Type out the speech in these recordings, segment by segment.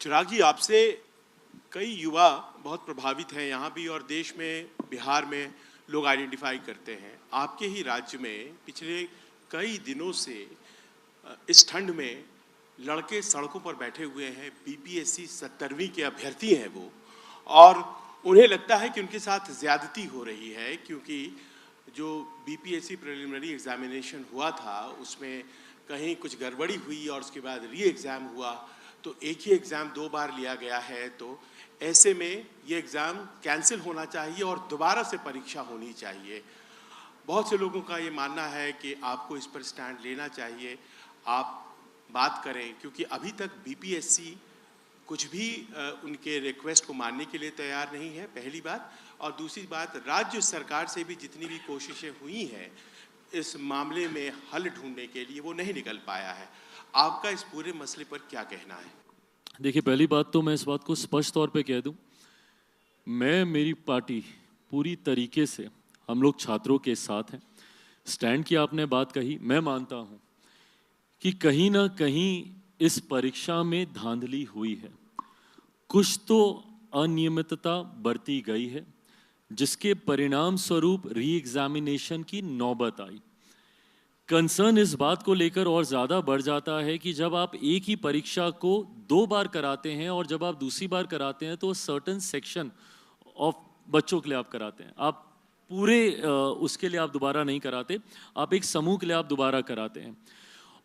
चिराग जी, आपसे कई युवा बहुत प्रभावित हैं, यहाँ भी और देश में, बिहार में लोग आइडेंटिफाई करते हैं। आपके ही राज्य में पिछले कई दिनों से इस ठंड में लड़के सड़कों पर बैठे हुए हैं। बीपीएससी 17वीं के अभ्यर्थी हैं वो, और उन्हें लगता है कि उनके साथ ज्यादती हो रही है, क्योंकि जो बीपीएससी प्रिलिमिनरी एग्जामिनेशन हुआ था उसमें कहीं कुछ गड़बड़ी हुई और उसके बाद री एग्ज़ाम हुआ, तो एक ही एग्ज़ाम 2 बार लिया गया है। तो ऐसे में ये एग्ज़ाम कैंसिल होना चाहिए और दोबारा से परीक्षा होनी चाहिए। बहुत से लोगों का ये मानना है कि आपको इस पर स्टैंड लेना चाहिए, आप बात करें, क्योंकि अभी तक बीपीएससी कुछ भी उनके रिक्वेस्ट को मानने के लिए तैयार नहीं है, पहली बात। और दूसरी बात, राज्य सरकार से भी जितनी भी कोशिशें हुई हैं इस मामले में हल ढूंढने के लिए, वो नहीं निकल पाया है। आपका इस पूरे मसले पर क्या कहना है? देखिए, पहली बात तो मैं इस बात को स्पष्ट तौर पे कह दूं, मेरी पार्टी पूरी तरीके से हम लोग छात्रों के साथ हैं। स्टैंड की आपने बात कही, मैं मानता हूं कि कहीं ना कहीं इस परीक्षा में धांधली हुई है, कुछ तो अनियमितता बरती गई है, जिसके परिणाम स्वरूप री एग्जामिनेशन की नौबत आई। कंसर्न इस बात को लेकर और ज़्यादा बढ़ जाता है कि जब आप एक ही परीक्षा को 2 बार कराते हैं और जब आप दूसरी बार कराते हैं तो सर्टेन सेक्शन ऑफ बच्चों के लिए आप कराते हैं, आप पूरे उसके लिए आप दोबारा नहीं कराते, आप एक समूह के लिए आप दोबारा कराते हैं।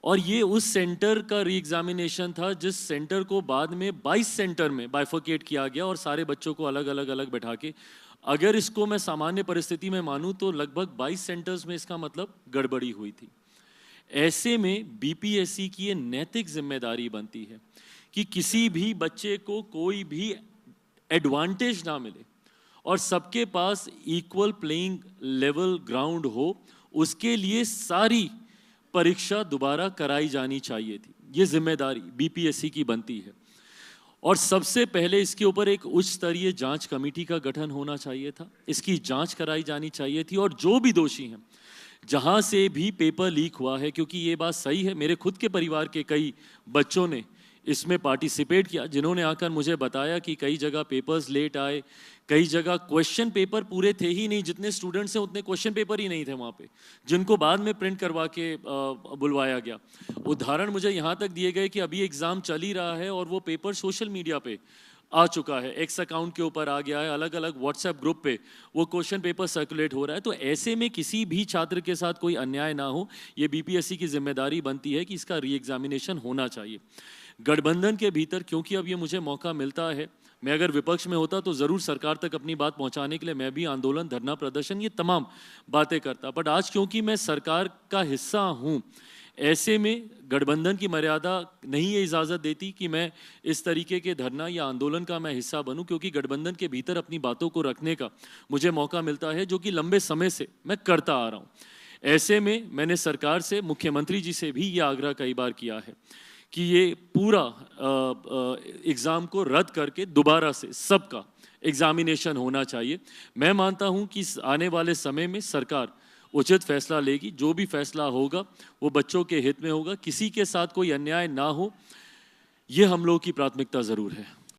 और ये उस सेंटर का री एग्जामिनेशन था जिस सेंटर को बाद में 22 सेंटर में बाइफर्केट किया गया और सारे बच्चों को अलग अलग बैठा के, अगर इसको मैं सामान्य परिस्थिति में मानूं तो लगभग 22 सेंटर्स में इसका मतलब गड़बड़ी हुई थी। ऐसे में बीपीएससी की ये नैतिक जिम्मेदारी बनती है कि किसी भी बच्चे को कोई भी एडवांटेज ना मिले और सबके पास इक्वल प्लेइंग लेवल ग्राउंड हो, उसके लिए सारी परीक्षा दोबारा कराई जानी चाहिए थी। ये जिम्मेदारी बीपीएससी की बनती है और सबसे पहले इसके ऊपर एक उच्च स्तरीय जांच कमेटी का गठन होना चाहिए था, इसकी जांच कराई जानी चाहिए थी और जो भी दोषी हैं, जहां से भी पेपर लीक हुआ है, क्योंकि ये बात सही है, मेरे खुद के परिवार के कई बच्चों ने इसमें पार्टिसिपेट किया, जिन्होंने आकर मुझे बताया कि कई जगह पेपर्स लेट आए, कई जगह क्वेश्चन पेपर पूरे थे ही नहीं, जितने स्टूडेंट्स हैं उतने क्वेश्चन पेपर ही नहीं थे वहाँ पे, जिनको बाद में प्रिंट करवा के बुलवाया गया। उदाहरण मुझे यहाँ तक दिए गए कि अभी एग्ज़ाम चल ही रहा है और वो पेपर सोशल मीडिया पे आ चुका है, एक्स अकाउंट के ऊपर आ गया है, अलग अलग व्हाट्सएप ग्रुप पे वो क्वेश्चन पेपर सर्कुलेट हो रहा है। तो ऐसे में किसी भी छात्र के साथ कोई अन्याय ना हो, ये बीपीएससी की जिम्मेदारी बनती है कि इसका री एग्जामिनेशन होना चाहिए। गठबंधन के भीतर, क्योंकि अब ये मुझे मौका मिलता है, मैं अगर विपक्ष में होता तो ज़रूर सरकार तक अपनी बात पहुंचाने के लिए मैं भी आंदोलन, धरना प्रदर्शन, ये तमाम बातें करता, बट आज क्योंकि मैं सरकार का हिस्सा हूं, ऐसे में गठबंधन की मर्यादा नहीं ये इजाज़त देती कि मैं इस तरीके के धरना या आंदोलन का मैं हिस्सा बनूं, क्योंकि गठबंधन के भीतर अपनी बातों को रखने का मुझे मौका मिलता है, जो कि लंबे समय से मैं करता आ रहा हूं। ऐसे में मैंने सरकार से, मुख्यमंत्री जी से भी ये आग्रह कई बार किया है कि ये पूरा एग्ज़ाम को रद्द करके दोबारा से सबका एग्जामिनेशन होना चाहिए। मैं मानता हूं कि आने वाले समय में सरकार उचित फैसला लेगी, जो भी फैसला होगा वो बच्चों के हित में होगा, किसी के साथ कोई अन्याय ना हो, ये हम लोगों की प्राथमिकता ज़रूर है।